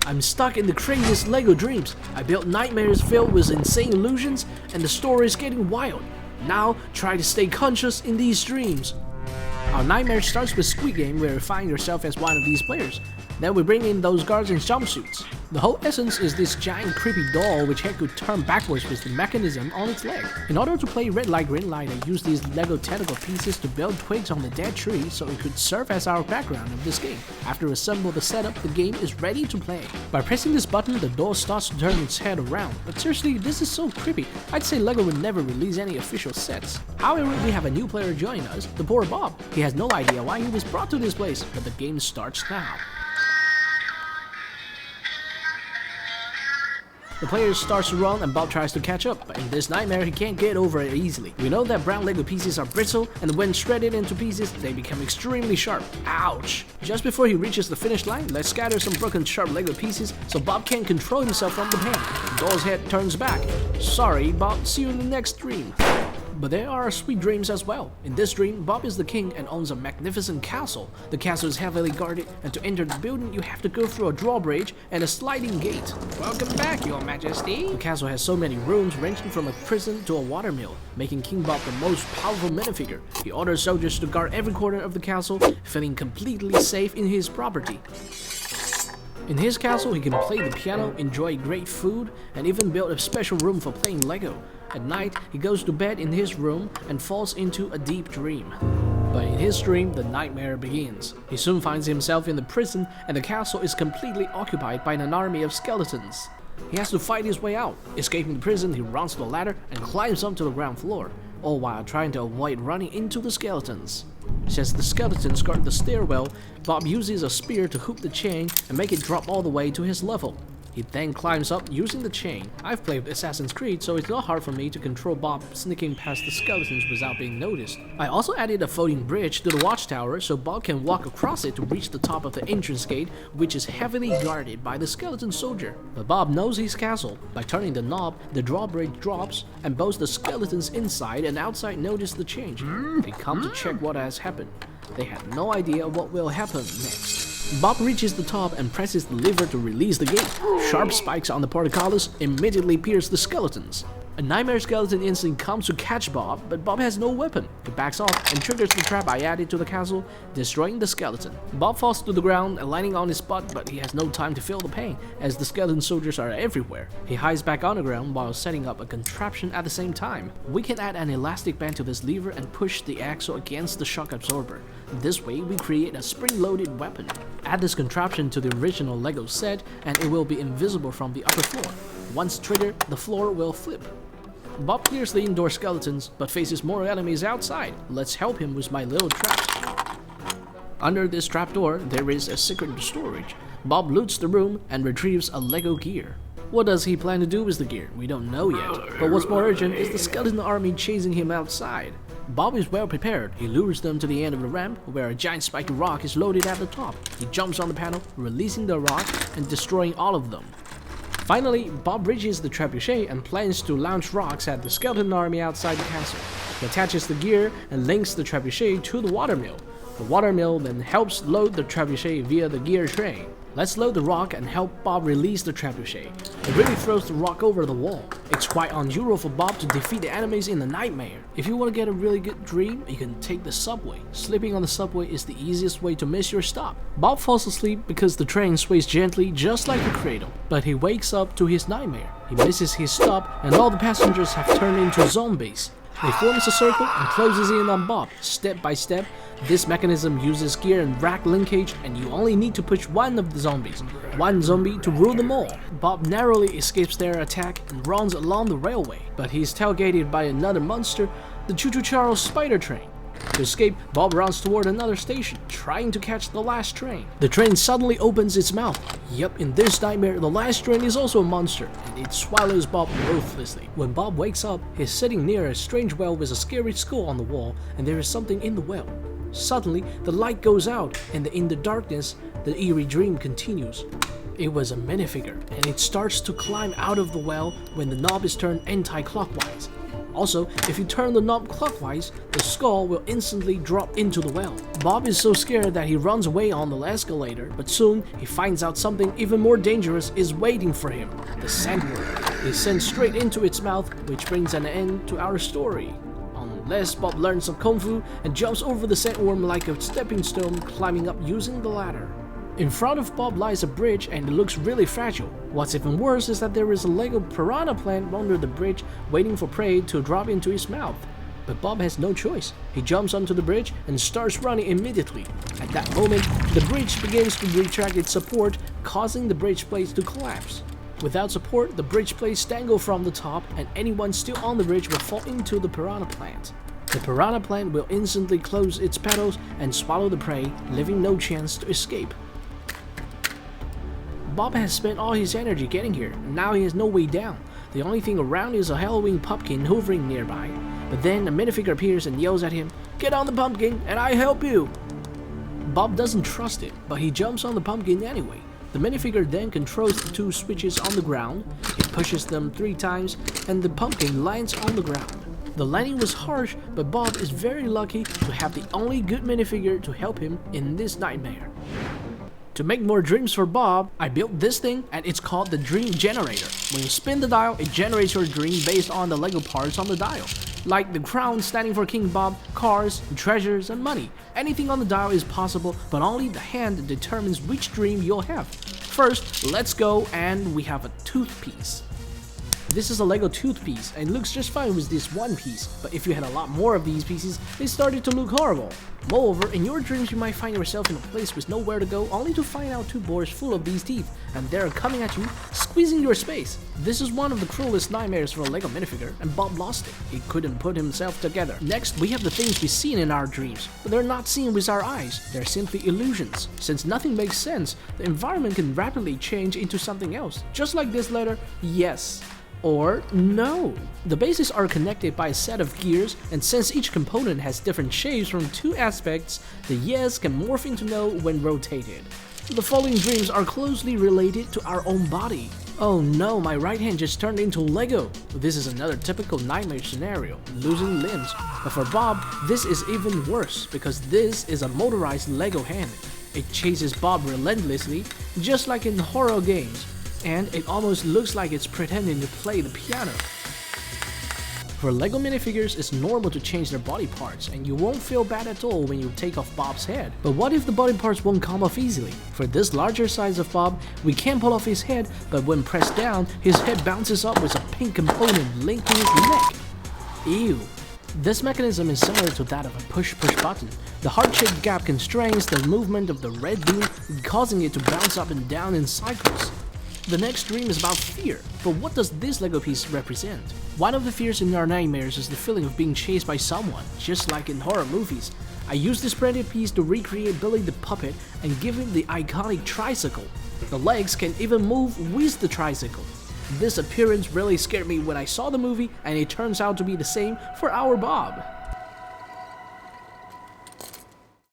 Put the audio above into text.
I'm stuck in the craziest Lego dreams. I built nightmares filled with insane illusions, and the story is getting wild. Now, try to stay conscious in these dreams. Our nightmare starts with Squid Game, where you find yourself as one of these players. Then we bring in those guards in jumpsuits. The whole essence is this giant creepy doll which head could turn backwards with the mechanism on its leg. In order to play red light green light, I used these Lego tentacle pieces to build twigs on the dead tree so it could serve as our background of this game. After we assemble the setup, the game is ready to play. By pressing this button, the doll starts to turn its head around. But seriously, this is so creepy. I'd say Lego would never release any official sets. However, we have a new player joining us, the poor Bob. He has no idea why he was brought to this place, but the game starts now. The player starts to run and Bob tries to catch up, but in this nightmare he can't get over it easily. We know that brown Lego pieces are brittle, and when shredded into pieces, they become extremely sharp. Ouch! Just before he reaches the finish line, let's scatter some broken sharp Lego pieces so Bob can't control himself from the pain. The doll's head turns back. Sorry, Bob, see you in the next dream. But there are sweet dreams as well. In this dream, Bob is the king and owns a magnificent castle. The castle is heavily guarded, and to enter the building you have to go through a drawbridge and a sliding gate. Welcome back, your majesty! The castle has so many rooms ranging from a prison to a watermill, making King Bob the most powerful minifigure. He orders soldiers to guard every corner of the castle, feeling completely safe in his property. In his castle, he can play the piano, enjoy great food, and even build a special room for playing Lego. At night, he goes to bed in his room and falls into a deep dream. But in his dream, the nightmare begins. He soon finds himself in the prison, and the castle is completely occupied by an army of skeletons. He has to fight his way out. Escaping the prison, he runs to the ladder and climbs onto the ground floor, all while trying to avoid running into the skeletons. Since the skeletons guard the stairwell, Bob uses a spear to hook the chain and make it drop all the way to his level. He then climbs up using the chain. I've played Assassin's Creed, so it's not hard for me to control Bob sneaking past the skeletons without being noticed. I also added a floating bridge to the watchtower so Bob can walk across it to reach the top of the entrance gate, which is heavily guarded by the skeleton soldier. But Bob knows his castle. By turning the knob, the drawbridge drops, and both the skeletons inside and outside notice the change. They come to check what has happened. They have no idea what will happen next. Bob reaches the top and presses the lever to release the gate. Sharp spikes on the portcullis immediately pierce the skeletons. A nightmare skeleton instantly comes to catch Bob, but Bob has no weapon. He backs off and triggers the trap I added to the castle, destroying the skeleton. Bob falls to the ground, landing on his butt, but he has no time to feel the pain, as the skeleton soldiers are everywhere. He hides back on the ground while setting up a contraption at the same time. We can add an elastic band to this lever and push the axle against the shock absorber. This way, we create a spring-loaded weapon. Add this contraption to the original Lego set, and it will be invisible from the upper floor. Once triggered, the floor will flip. Bob clears the indoor skeletons, but faces more enemies outside. Let's help him with my little traps. Under this trapdoor, there is a secret storage. Bob loots the room and retrieves a Lego gear. What does he plan to do with the gear? We don't know yet. But what's more urgent is the skeleton army chasing him outside. Bob is well prepared. He lures them to the end of the ramp, where a giant spiked rock is loaded at the top. He jumps on the panel, releasing the rock and destroying all of them. Finally, Bob reaches the trebuchet and plans to launch rocks at the skeleton army outside the castle. He attaches the gear and links the trebuchet to the watermill. The watermill then helps load the trebuchet via the gear train. Let's load the rock and help Bob release the trebuchet. It really throws the rock over the wall. It's quite unusual for Bob to defeat the enemies in the nightmare. If you want to get a really good dream, you can take the subway. Sleeping on the subway is the easiest way to miss your stop. Bob falls asleep because the train sways gently just like a cradle. But he wakes up to his nightmare. He misses his stop and all the passengers have turned into zombies. He forms a circle and closes in on Bob. Step by step, this mechanism uses gear and rack linkage, and you only need to push one of the zombies. One zombie to rule them all. Bob narrowly escapes their attack and runs along the railway, but he's tailgated by another monster, the Choo-Choo Charles spider train. To escape, Bob runs toward another station, trying to catch the last train. The train suddenly opens its mouth. Yep, in this nightmare, the last train is also a monster, and it swallows Bob ruthlessly. When Bob wakes up, he's sitting near a strange well with a scary skull on the wall, and there is something in the well. Suddenly, the light goes out, and in the darkness, the eerie dream continues. It was a minifigure, and it starts to climb out of the well when the knob is turned anti-clockwise. Also, if you turn the knob clockwise, the skull will instantly drop into the well. Bob is so scared that he runs away on the escalator, but soon he finds out something even more dangerous is waiting for him. The sandworm is sent straight into its mouth, which brings an end to our story. Unless Bob learns some kung fu and jumps over the sandworm like a stepping stone, climbing up using the ladder. In front of Bob lies a bridge and it looks really fragile. What's even worse is that there is a Lego piranha plant under the bridge waiting for prey to drop into his mouth. But Bob has no choice. He jumps onto the bridge and starts running immediately. At that moment, the bridge begins to retract its support, causing the bridge plates to collapse. Without support, the bridge plates dangle from the top and anyone still on the bridge will fall into the piranha plant. The piranha plant will instantly close its petals and swallow the prey, leaving no chance to escape. Bob has spent all his energy getting here, and now he has no way down. The only thing around is a Halloween pumpkin hovering nearby. But then a minifigure appears and yells at him, "Get on the pumpkin and I help you!" Bob doesn't trust it, but he jumps on the pumpkin anyway. The minifigure then controls the two switches on the ground. It pushes them 3 times and the pumpkin lands on the ground. The landing was harsh, but Bob is very lucky to have the only good minifigure to help him in this nightmare. To make more dreams for Bob, I built this thing and it's called the Dream Generator. When you spin the dial, it generates your dream based on the Lego parts on the dial. Like the crown standing for King Bob, cars, treasures, and money. Anything on the dial is possible, but only the hand determines which dream you'll have. First, let's go, and we have a toothpiece. This is a Lego toothpiece and looks just fine with this one piece, but if you had a lot more of these pieces, they started to look horrible. Moreover, in your dreams you might find yourself in a place with nowhere to go, only to find out 2 boars full of these teeth, and they're coming at you, squeezing your space. This is one of the cruelest nightmares for a Lego minifigure, and Bob lost it. He couldn't put himself together. Next, we have the things we see in our dreams, but they're not seen with our eyes, they're simply illusions. Since nothing makes sense, the environment can rapidly change into something else, just like this letter, yes. Or no. The bases are connected by a set of gears, and since each component has different shapes from 2 aspects, the yes can morph into no when rotated. The following dreams are closely related to our own body. Oh no, my right hand just turned into Lego. This is another typical nightmare scenario, losing limbs. But for Bob, this is even worse because this is a motorized Lego hand. It chases Bob relentlessly, just like in horror games. And it almost looks like it's pretending to play the piano. For Lego minifigures, it's normal to change their body parts, and you won't feel bad at all when you take off Bob's head. But what if the body parts won't come off easily? For this larger size of Bob, we can pull off his head, but when pressed down, his head bounces up with a pink component linking his neck. Ew. This mechanism is similar to that of a push-push button. The heart-shaped gap constrains the movement of the red beam, causing it to bounce up and down in cycles. The next dream is about fear, but what does this Lego piece represent? One of the fears in our nightmares is the feeling of being chased by someone, just like in horror movies. I used this printed piece to recreate Billy the Puppet and give him the iconic tricycle. The legs can even move with the tricycle. This appearance really scared me when I saw the movie, and it turns out to be the same for our Bob.